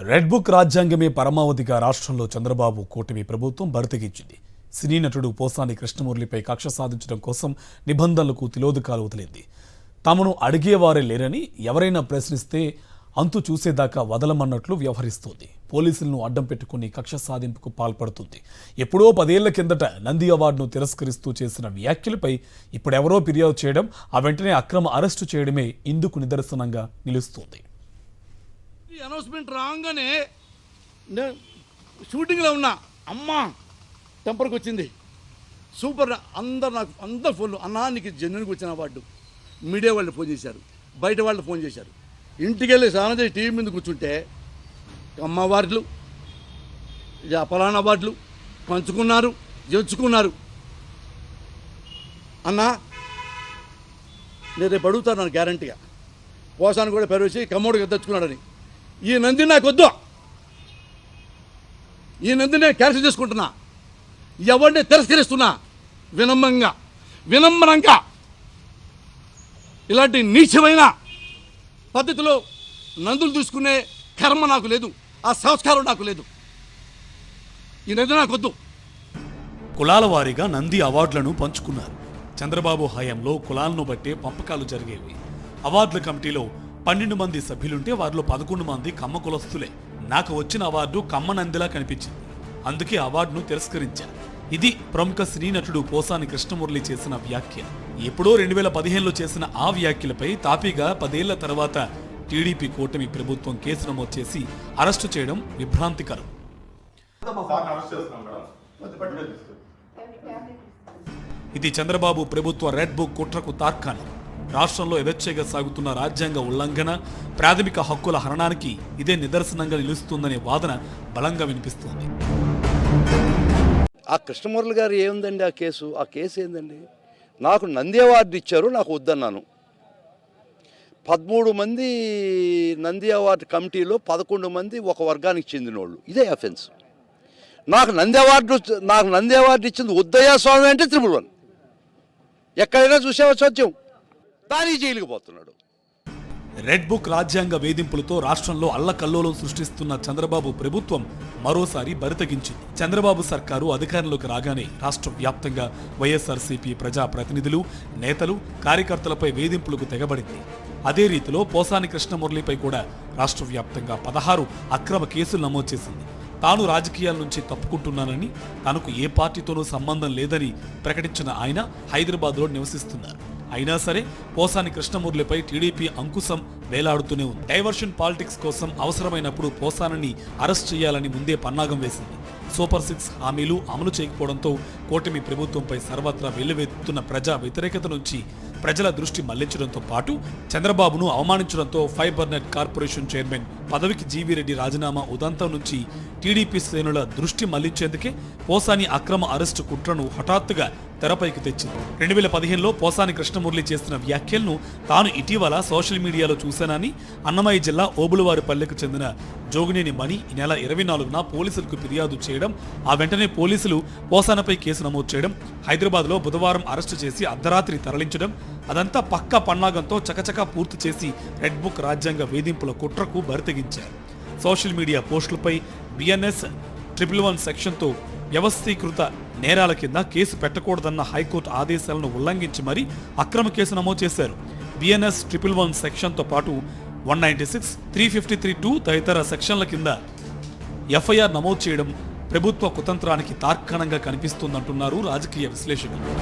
Red book రాజ్యాంగమే పరమావధిగా రాష్ట్రంలో చంద్రబాబు కూటమి ప్రభుత్వం బరితెగించింది. సినీ నటుడు పోసాని కృష్ణమురళిపై కక్ష సాధించడం కోసం నిబంధనలకు తిలోదకాలు వదిలింది. తమను అడిగేవారే లేరని, ఎవరైనా ప్రశ్నిస్తే అంతు చూసేదాకా వదలమన్నట్లు వ్యవహరిస్తోంది. పోలీసులను అడ్డం పెట్టుకుని కక్ష సాధింపుకు పాల్పడుతుంది. ఎప్పుడో 10 ఏళ్ల కిందట నంది అవార్డును తిరస్కరిస్తూ చేసిన వ్యాఖ్యలపై ఇప్పుడెవరో ఫిర్యాదు చేయడం, ఆ వెంటనే అక్రమ అరెస్టు చేయడమే ఇందుకు నిదర్శనంగా నిలుస్తోంది. ఈ అనౌన్స్మెంట్ రాగానే నేను షూటింగ్లో ఉన్నా, అమ్మా టెంపర్కి వచ్చింది, సూపర్. అందరు ఫోన్లు, అన్నా నీకు జెన్యున్కి వచ్చిన అవార్డు. మీడియా వాళ్ళు ఫోన్ చేశారు, బయట వాళ్ళు ఫోన్ చేశారు. ఇంటికి వెళ్ళి స్నానం చేసి టీవీ మీద కూర్చుంటే అమ్మ అవార్డులు, పలానా అవార్డులు పంచుకున్నారు, గెలుచుకున్నారు. అన్నా నేను రేపు అడుగుతాను, నన్ను గ్యారంటీగా పోసాను కూడా పెరివేసి కమ్మోడికి తెచ్చుకున్నాడని. ఈ నంది నాకు వద్దు, ఈ నంది నేను క్యాన్సిల్ చేసుకుంటున్నా, ఎవరిని తిరస్కరిస్తున్నా. వినమ్రంగా ఇలాంటి నీచమైన పద్ధతిలో నందులు తీసుకునే కర్మ నాకు లేదు, ఆ సంస్కారం నాకు లేదు. ఈ నంది నాకు వద్దు. కులాల వారీగా నంది అవార్డులను పంచుకున్నారు. చంద్రబాబు హయాంలో కులాలను బట్టే పంపకాలు జరిగేవి. అవార్డుల కమిటీలో 12 మంది సభ్యులుంటే వారిలో 11 మంది కమ్మ కులస్తులే. నాకు వచ్చిన అవార్డు కమ్మ నందిలా కనిపించింది, అందుకే అవార్డును తిరస్కరించారు. ఇది ప్రముఖ సినీ నటుడు పోసాని కృష్ణమురళి చేసిన వ్యాఖ్య. ఎప్పుడో 2015లో చేసిన ఆ వ్యాఖ్యలపై తాపీగా 10 ఏళ్ల తర్వాత టీడీపీ కూటమి ప్రభుత్వం కేసు నమోదు చేసి అరెస్టు చేయడం విభ్రాంతికరం. ఇది చంద్రబాబు ప్రభుత్వ రెడ్ బుక్ కుట్రకు తార్కాణం. రాష్ట్రంలో యథేచ్ఛగా సాగుతున్న రాజ్యాంగ ఉల్లంఘన, ప్రాథమిక హక్కుల హరణానికి ఇదే నిదర్శనంగా నిలుస్తుందనే వాదన బలంగా వినిపిస్తోంది. ఆ కృష్ణమురళి గారు ఏముందండి ఆ కేసు ఏందండి? నాకు నంది అవార్డు ఇచ్చారు, నాకు వద్దన్నాను. 13 మంది నంది అవార్డు కమిటీలో 11 మంది ఒక వర్గానికి చెందిన వాళ్ళు. ఇదే అఫెన్స్. నాకు నంది అవార్డు ఇచ్చింది ఉద్దయ్య స్వామి అంటే 111. ఎక్కడైనా చూసావా సత్యం? దానికి జైలుకు పోతున్నాడు. రెడ్ బుక్ రాజ్యాంగ వేధింపులతో రాష్ట్రంలో అల్లకల్లోలం సృష్టిస్తున్న చంద్రబాబు ప్రభుత్వం మరోసారి బరితెగించింది. చంద్రబాబు సర్కారు అధికారంలోకి రాగానే రాష్ట్ర వ్యాప్తంగా వైఎస్ఆర్సీపీ ప్రజా ప్రతినిధులు, నేతలు, కార్యకర్తలపై వేధింపులకు తెగబడింది. అదే రీతిలో పోసాని కృష్ణమురళిపై కూడా రాష్ట్ర వ్యాప్తంగా 16 అక్రమ కేసులు నమోదు చేసింది. తాను రాజకీయాల నుంచి తప్పుకుంటున్నానని, తనకు ఏ పార్టీతోనూ సంబంధం లేదని ప్రకటించిన ఆయన హైదరాబాద్లో నివసిస్తున్నారు. అయినా సరే పోసాని కృష్ణమురళిపై టీడీపీ అంకుశం వేలాడుతూనే ఉంది. డైవర్షన్ పాలిటిక్స్ కోసం అవసరమైనప్పుడు పోసానని అరెస్ట్ చేయాలని ముందే పన్నాగం వేసింది. సూపర్ 6 హామీలు అమలు చేయకపోవడంతో కూటమి ప్రభుత్వంపై సర్వత్రా వెల్లువెత్తుతున్న ప్రజా వ్యతిరేకత నుంచి ప్రజల దృష్టి మళ్లించడంతో పాటు చంద్రబాబును అవమానించడంతో ఫైబర్నెట్ కార్పొరేషన్ చైర్మన్ పదవికి జీవీరెడ్డి రాజీనామా ఉదంతం నుంచి టీడీపీ శ్రేణుల దృష్టి మళ్లించేందుకే పోసాని అక్రమ అరెస్టు కుట్రను హఠాత్తుగా తెరపైకి తెచ్చింది. 2015లో పోసాని కృష్ణమురళి చేసిన వ్యాఖ్యలను తాను ఇటీవల సోషల్ మీడియాలో చూశానని అన్నమయ్య జిల్లా ఓబులవారిపల్లెకు చెందిన జోగినేని మణి ఈ నెల 24న పోలీసులకు ఫిర్యాదు చేయడం, ఆ వెంటనే పోలీసులు పోసానపై కేసు నమోదు చేయడం, హైదరాబాద్లో బుధవారం అరెస్టు చేసి అర్ధరాత్రి తరలించడం, అదంతా పక్కా పన్నాగంతో చకచకా పూర్తి చేసి రెడ్ బుక్ రాజ్యాంగ వేధింపుల కుట్రకు బరితెగించారు. సోషల్ మీడియా పోస్టులపై BNS 111 సెక్షన్తో వ్యవస్థీకృత నేరాల కింద కేసు పెట్టకూడదన్న హైకోర్టు ఆదేశాలను ఉల్లంఘించి మరీ అక్రమ కేసు నమోదు చేశారు. BNS 111 సెక్షన్తో పాటు 196, 353(2) తదితర సెక్షన్ల కింద FIR నమోదు చేయడం ప్రభుత్వ కుతంత్రానికి తార్కాణంగా కనిపిస్తుందంటున్నారు రాజకీయ విశ్లేషకులు.